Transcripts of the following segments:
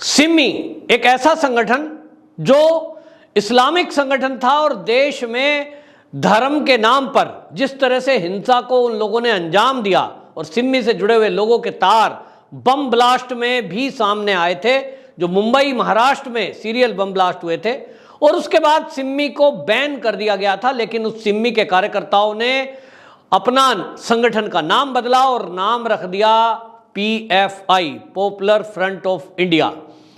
सिमी एक ऐसा संगठन जो इस्लामिक संगठन था और देश में धर्म के नाम पर जिस तरह से हिंसा को उन लोगों ने अंजाम दिया, और सिमी से जुड़े हुए लोगों के तार बम ब्लास्ट में भी सामने आए थे, जो मुंबई महाराष्ट्र में सीरियल बम ब्लास्ट हुए थे। और उसके बाद सिमी को बैन कर दिया गया था, लेकिन उस सिमी के कार्यकर्ताओं ने अपना संगठन का नाम बदला और नाम रख दिया PFI, popular front of India.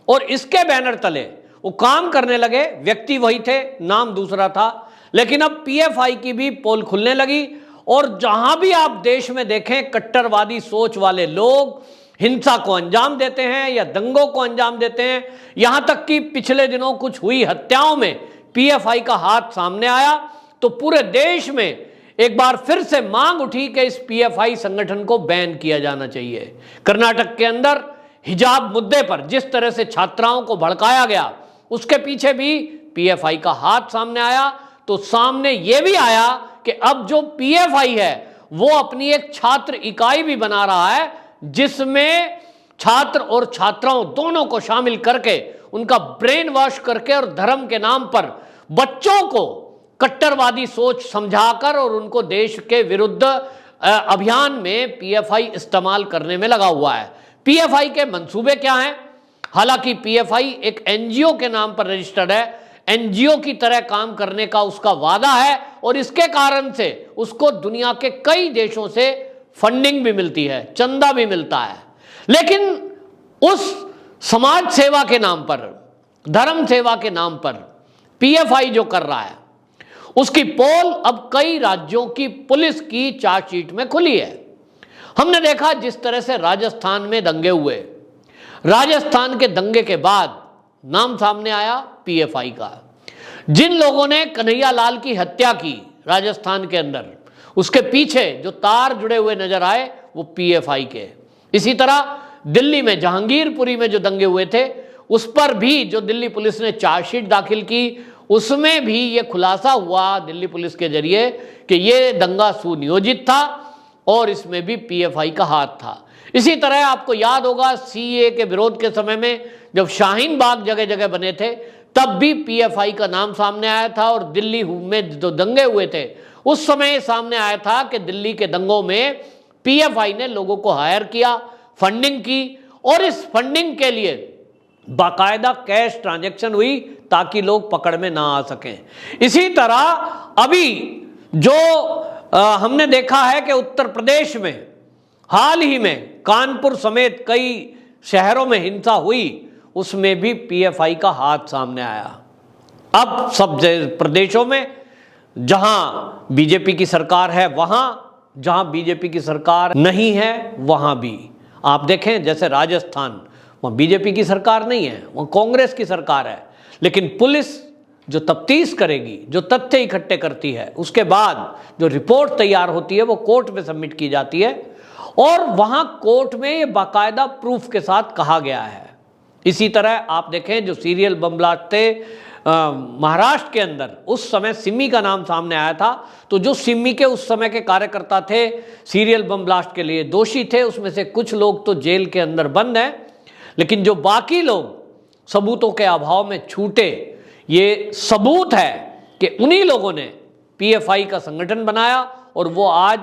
और इसके बैनर तले वो काम करने लगे। व्यक्ति वही थे, नाम दूसरा था, लेकिन अब PFI की भी पोल खुलने लगी। और जहां भी आप देश में देखें, कट्टरवादी सोच वाले लोग हिंसा को अंजाम देते हैं या दंगों को अंजाम देते हैं। यहां तक कि पिछले दिनों कुछ हुई हत्याओं में PFI का हाथ सामने आया, तो पूरे देश में एक बार फिर से मांग उठी कि इस PFI संगठन को बैन किया जाना चाहिए। कर्नाटक के अंदर हिजाब मुद्दे पर जिस तरह से छात्राओं को भड़काया गया, उसके पीछे भी PFI का हाथ सामने आया। तो सामने यह भी आया कि अब जो PFI है वो अपनी एक छात्र इकाई भी बना रहा है, जिसमें छात्र और छात्राओं दोनों को शामिल करके उनका ब्रेन वॉश करके और धर्म के नाम पर बच्चों को कट्टरवादी सोच समझाकर और उनको देश के विरुद्ध अभियान में PFI इस्तेमाल करने में लगा हुआ है। PFI के मंसूबे क्या हैं? हालांकि PFI एक NGO के नाम पर रजिस्टर्ड है, NGO की तरह काम करने का उसका वादा है, और इसके कारण से उसको दुनिया के कई देशों से फंडिंग भी मिलती है, चंदा भी मिलता है। लेकिन उस समाज सेवा के नाम पर, धर्म सेवा के नाम पर PFI जो कर रहा है, उसकी पोल अब कई राज्यों की पुलिस की चार्जशीट में खुली है। हमने देखा जिस तरह से राजस्थान में दंगे हुए, राजस्थान के दंगे के बाद नाम सामने आया PFI का। जिन लोगों ने कन्हैया लाल की हत्या की राजस्थान के अंदर, उसके पीछे जो तार जुड़े हुए नजर आए वो PFI के। इसी तरह दिल्ली में जहांगीरपुरी में जो दंगे हुए थे, उस पर भी जो दिल्ली पुलिस ने चार्जशीट दाखिल की, उसमें भी ये खुलासा हुआ दिल्ली पुलिस के जरिए कि ये दंगा सुनियोजित था और इसमें भी PFI का हाथ था। इसी तरह आपको याद होगा CAA के विरोध के समय में जब शाहीन बाग जगह जगह बने थे, तब भी PFI का नाम सामने आया था। और दिल्ली में जो दंगे हुए थे, उस समय सामने आया था कि दिल्ली के दंगों में PFI ने लोगों को हायर किया, फंडिंग की, और इस फंडिंग के लिए बाकायदा कैश ट्रांजैक्शन हुई ताकि लोग पकड़ में ना आ सकें। इसी तरह अभी जो हमने देखा है कि उत्तर प्रदेश में हाल ही में कानपुर समेत कई शहरों में हिंसा हुई, उसमें भी PFI का हाथ सामने आया। अब सब प्रदेशों में जहां बीजेपी की सरकार है, वहां जहां बीजेपी की सरकार नहीं है, वहां भी आप देखें, जैसे राजस्थान, वहां बीजेपी की सरकार नहीं है, वहां कांग्रेस की सरकार है, लेकिन पुलिस जो तफ्तीश करेगी, जो तथ्य इकट्ठे करती है, उसके बाद जो रिपोर्ट तैयार होती है वो कोर्ट में सबमिट की जाती है, और वहां कोर्ट में ये बाकायदा प्रूफ के साथ कहा गया है। इसी तरह आप देखें जो सीरियल बम ब्लास्ट थे महाराष्ट्र के अंदर, उस समय सिमी का नाम सामने आया था। तो जो सिमी के उस समय के कार्यकर्ता थे, सीरियल बम ब्लास्ट के लिए दोषी थे, उसमें से कुछ लोग तो जेल के अंदर बंद हैं, लेकिन जो बाकी लोग सबूतों के अभाव में छूटे, ये सबूत है कि उन्हीं लोगों ने PFI का संगठन बनाया और वो आज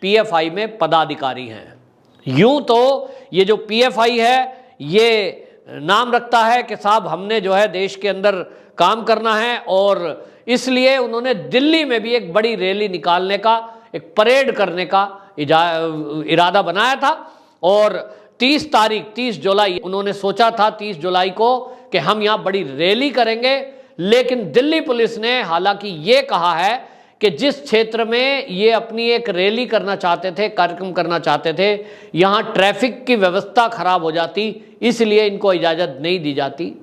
PFI में पदाधिकारी हैं। यूं तो ये जो PFI है, ये नाम रखता है कि साहब हमने जो है देश के अंदर काम करना है, और इसलिए उन्होंने दिल्ली में भी एक बड़ी रैली निकालने का, एक परेड करने का इरादा बनाया था। और 30 जुलाई उन्होंने सोचा था, 30 जुलाई को, कि हम यहाँ बड़ी रैली करेंगे। लेकिन दिल्ली पुलिस ने हालांकि ये कहा है कि जिस क्षेत्र में ये अपनी एक रैली करना चाहते थे, कार्यक्रम करना चाहते थे, यहाँ ट्रैफिक की व्यवस्था खराब हो जाती, इसलिए इनको इजाज़त नहीं दी जाती।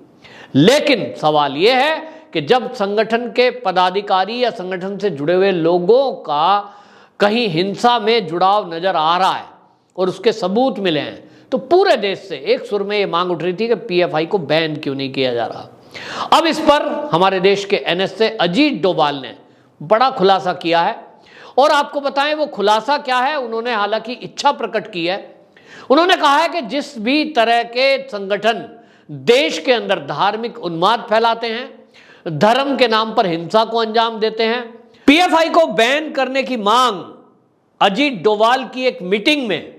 लेकिन सवाल ये है कि जब संगठन के पदाधिकारी या संगठन से जुड़े हुए लोगों का कहीं हिंसा में जुड़ाव नजर आ रहा है और उसके सबूत मिले हैं, तो पूरे देश से एक सुर में ये मांग उठ रही थी कि PFI को बैन क्यों नहीं किया जा रहा। अब इस पर हमारे देश के NSA अजीत डोभाल ने बड़ा खुलासा किया है, और आपको बताएं वो खुलासा क्या है। उन्होंने हालांकि इच्छा प्रकट की है। उन्होंने कहा है कि जिस भी तरह के संगठन देश के अंदर धार्मिक उन्माद फैलाते हैं, धर्म के नाम पर हिंसा को अंजाम देते हैं। पीएफआई को बैन करने की मांग अजीत डोभाल की एक मीटिंग में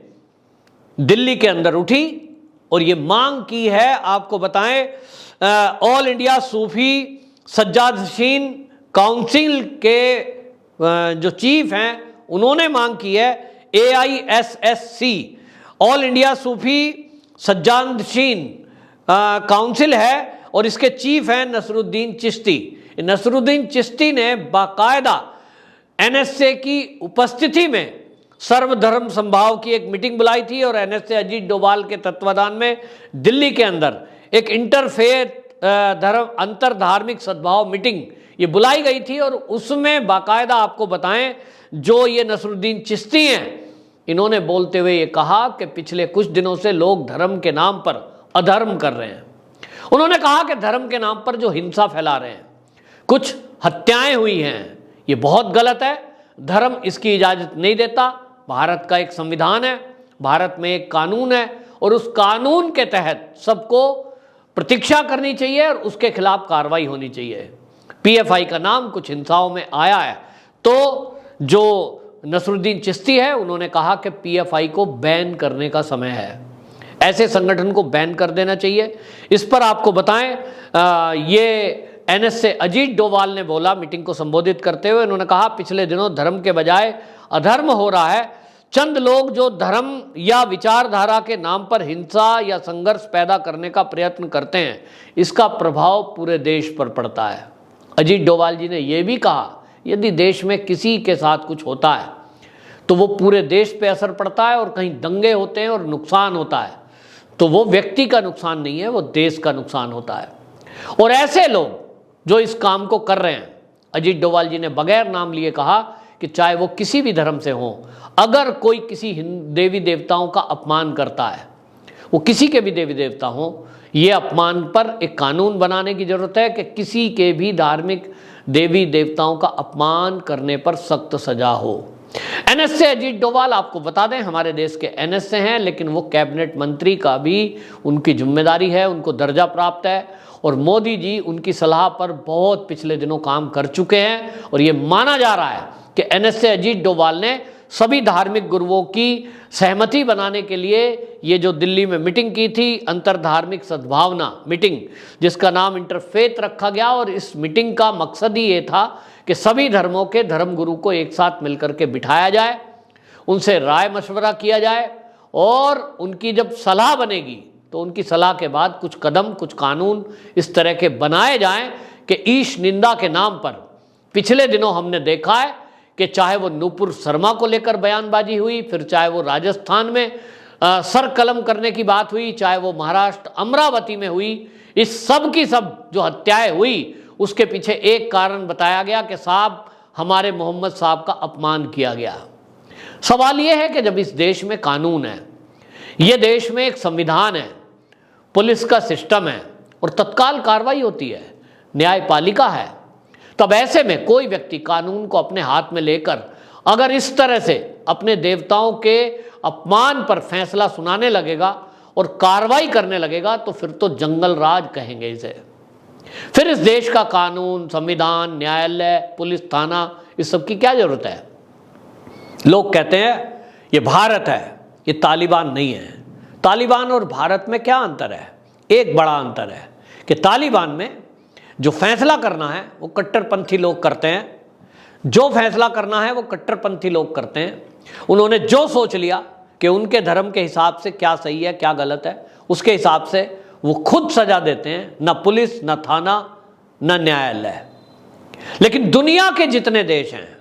दिल्ली के अंदर उठी और ये मांग की है, आपको बताएं, ऑल इंडिया सूफी सज्जादशीन काउंसिल के जो चीफ हैं उन्होंने मांग की है। AISSC ऑल इंडिया सूफी सज्जादशीन काउंसिल है और इसके चीफ हैं नसरुद्दीन चिश्ती। नसरुद्दीन चिश्ती ने बाकायदा NSA की उपस्थिति में सर्वधर्म संभाव की एक मीटिंग बुलाई थी और NSA अजीत डोभाल के तत्वाधान में दिल्ली के अंदर एक इंटरफेथ अंतर धार्मिक सद्भाव मीटिंग ये बुलाई गई थी और उसमें बाकायदा आपको बताएं, जो ये नसरुद्दीन चिश्ती हैं, इन्होंने बोलते हुए ये कहा कि पिछले कुछ दिनों से लोग धर्म के नाम पर अधर्म कर रहे हैं। उन्होंने कहा कि धर्म के नाम पर जो हिंसा फैला रहे हैं, कुछ हत्याएं हुई हैं, ये बहुत गलत है। धर्म इसकी इजाजत नहीं देता। भारत का एक संविधान है, भारत में एक कानून है और उस कानून के तहत सबको प्रतीक्षा करनी चाहिए और उसके खिलाफ कार्रवाई होनी चाहिए। पीएफआई का नाम कुछ हिंसाओं में आया है तो जो नसरुद्दीन चिश्ती है उन्होंने कहा कि पीएफआई को बैन करने का समय है, ऐसे संगठन को बैन कर देना चाहिए। इस पर आपको बताएं, ये NSA अजीत डोभाल ने बोला मीटिंग को संबोधित करते हुए, उन्होंने कहा पिछले दिनों धर्म के बजाय अधर्म हो रहा है। चंद लोग जो धर्म या विचारधारा के नाम पर हिंसा या संघर्ष पैदा करने का प्रयत्न करते हैं, इसका प्रभाव पूरे देश पर पड़ता है। अजीत डोभाल जी ने यह भी कहा यदि देश में किसी के साथ कुछ होता है तो वो पूरे देश पे असर पड़ता है और कहीं दंगे होते हैं और नुकसान होता है तो वो व्यक्ति का नुकसान नहीं है, वो देश का नुकसान होता है। और ऐसे लोग जो इस काम को कर रहे हैं, अजीत डोभाल जी ने बगैर नाम लिए कहा कि चाहे वो किसी भी धर्म से हो, अगर कोई किसी देवी देवताओं का अपमान करता है, वो किसी के भी देवी देवता हो, ये अपमान पर एक कानून बनाने की जरूरत है कि किसी के भी धार्मिक देवी देवताओं का अपमान करने पर सख्त सजा हो। NSA अजीत डोभाल आपको बता दें हमारे देश के NSA हैं, लेकिन वो कैबिनेट मंत्री का भी उनकी जिम्मेदारी है, उनको दर्जा प्राप्त है और मोदी जी उनकी सलाह पर बहुत पिछले दिनों काम कर चुके हैं और ये माना जा रहा है कि NSA अजीत डोभाल ने सभी धार्मिक गुरुओं की सहमति बनाने के लिए ये जो दिल्ली में मीटिंग की थी, अंतर धार्मिक सद्भावना मीटिंग, जिसका नाम इंटरफेथ रखा गया, और इस मीटिंग का मकसद ही ये था कि सभी धर्मों के धर्मगुरु को एक साथ मिलकर के बिठाया जाए, उनसे राय मशवरा किया जाए और उनकी जब सलाह बनेगी तो उनकी सलाह के बाद कुछ कदम, कुछ कानून इस तरह के बनाए जाएं कि ईश निंदा के नाम पर पिछले दिनों हमने देखा है कि चाहे वो नूपुर शर्मा को लेकर बयानबाजी हुई, फिर चाहे वो राजस्थान में सर कलम करने की बात हुई, चाहे वो महाराष्ट्र अमरावती में हुई, इस सब की सब जो हत्याएं हुई उसके पीछे एक कारण बताया गया कि साहब हमारे मोहम्मद साहब का अपमान किया गया। सवाल यह है कि जब इस देश में कानून है, ये देश में एक संविधान है, पुलिस का सिस्टम है और तत्काल कार्रवाई होती है, न्यायपालिका है, तब ऐसे में कोई व्यक्ति कानून को अपने हाथ में लेकर अगर इस तरह से अपने देवताओं के अपमान पर फैसला सुनाने लगेगा और कार्रवाई करने लगेगा तो फिर तो जंगल राज कहेंगे इसे। फिर इस देश का कानून, संविधान, न्यायालय, पुलिस थाना, इस सब की क्या जरूरत है? लोग कहते हैं ये भारत है, ये तालिबान नहीं है। तालिबान और भारत में क्या अंतर है? एक बड़ा अंतर है कि तालिबान में जो फैसला करना है वो कट्टरपंथी लोग करते हैं, जो फैसला करना है वो कट्टरपंथी लोग करते हैं। उन्होंने जो सोच लिया कि उनके धर्म के हिसाब से क्या सही है क्या गलत है, उसके हिसाब से वो खुद सजा देते हैं, ना पुलिस, ना थाना, ना न्यायालय। लेकिन दुनिया के जितने देश हैं,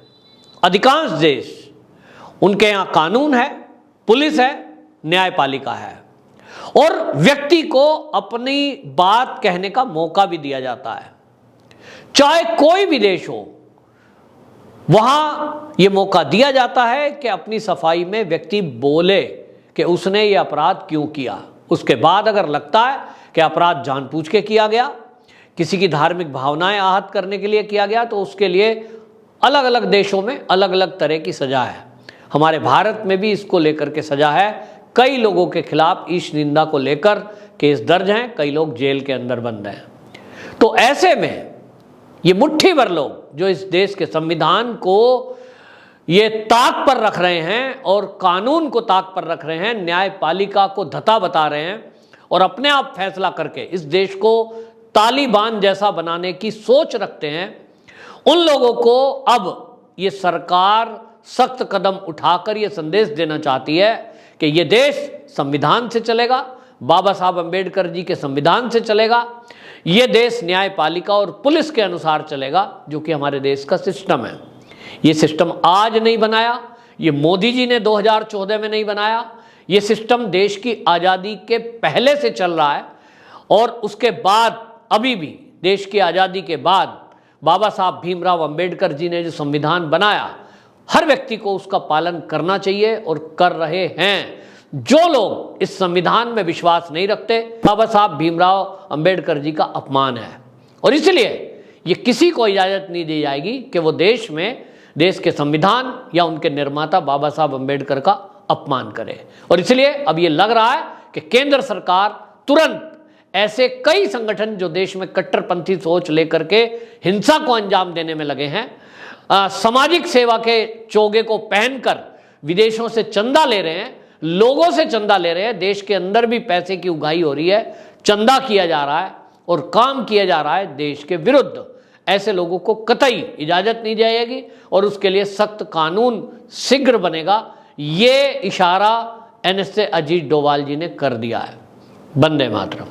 अधिकांश देश, उनके यहाँ कानून है, पुलिस है, न्यायपालिका है और व्यक्ति को अपनी बात कहने का मौका भी दिया जाता है। चाहे कोई भी देश हो, वहां यह मौका दिया जाता है कि अपनी सफाई में व्यक्ति बोले कि उसने ये अपराध क्यों किया। उसके बाद अगर लगता है कि अपराध जानबूझ के किया गया, किसी की धार्मिक भावनाएं आहत करने के लिए किया गया, तो उसके लिए अलग अलग देशों में अलग अलग तरह की सजा है। हमारे भारत में भी इसको लेकर के सजा है। कई लोगों के खिलाफ ईश निंदा को लेकर केस दर्ज हैं, कई लोग जेल के अंदर बंद हैं। तो ऐसे में ये मुट्ठी भर लोग जो इस देश के संविधान को ये ताक पर रख रहे हैं और कानून को ताक पर रख रहे हैं, न्यायपालिका को धता बता रहे हैं और अपने आप फैसला करके इस देश को तालिबान जैसा बनाने की सोच रखते हैं, उन लोगों को अब ये सरकार सख्त कदम उठाकर ये संदेश देना चाहती है कि ये देश संविधान से चलेगा, बाबा साहब अंबेडकर जी के संविधान से चलेगा, ये देश न्यायपालिका और पुलिस के अनुसार चलेगा, जो कि हमारे देश का सिस्टम है। ये सिस्टम आज नहीं बनाया, ये मोदी जी ने 2014 में नहीं बनाया, ये सिस्टम देश की आज़ादी के पहले से चल रहा है और उसके बाद अभी भी देश की आज़ादी के बाद बाबा साहब भीमराव अंबेडकर जी ने जो संविधान बनाया, हर व्यक्ति को उसका पालन करना चाहिए और कर रहे हैं। जो लोग इस संविधान में विश्वास नहीं रखते, बाबा साहब भीमराव अंबेडकर जी का अपमान है और इसलिए ये किसी को इजाज़त नहीं दी जाएगी कि वो देश में देश के संविधान या उनके निर्माता बाबा साहब अंबेडकर का अपमान करे। और इसलिए अब ये लग रहा है कि केंद्र सरकार तुरंत ऐसे कई संगठन जो देश में कट्टरपंथी सोच लेकर के हिंसा को अंजाम देने में लगे हैं, सामाजिक सेवा के चोगे को पहनकर विदेशों से चंदा ले रहे हैं, लोगों से चंदा ले रहे हैं, देश के अंदर भी पैसे की उगाही हो रही है, चंदा किया जा रहा है और काम किया जा रहा है देश के विरुद्ध, ऐसे लोगों को कतई इजाज़त नहीं जाएगी और उसके लिए सख्त कानून शीघ्र बनेगा। ये इशारा NSA अजीत डोभाल जी ने कर दिया है। वंदे मातरम।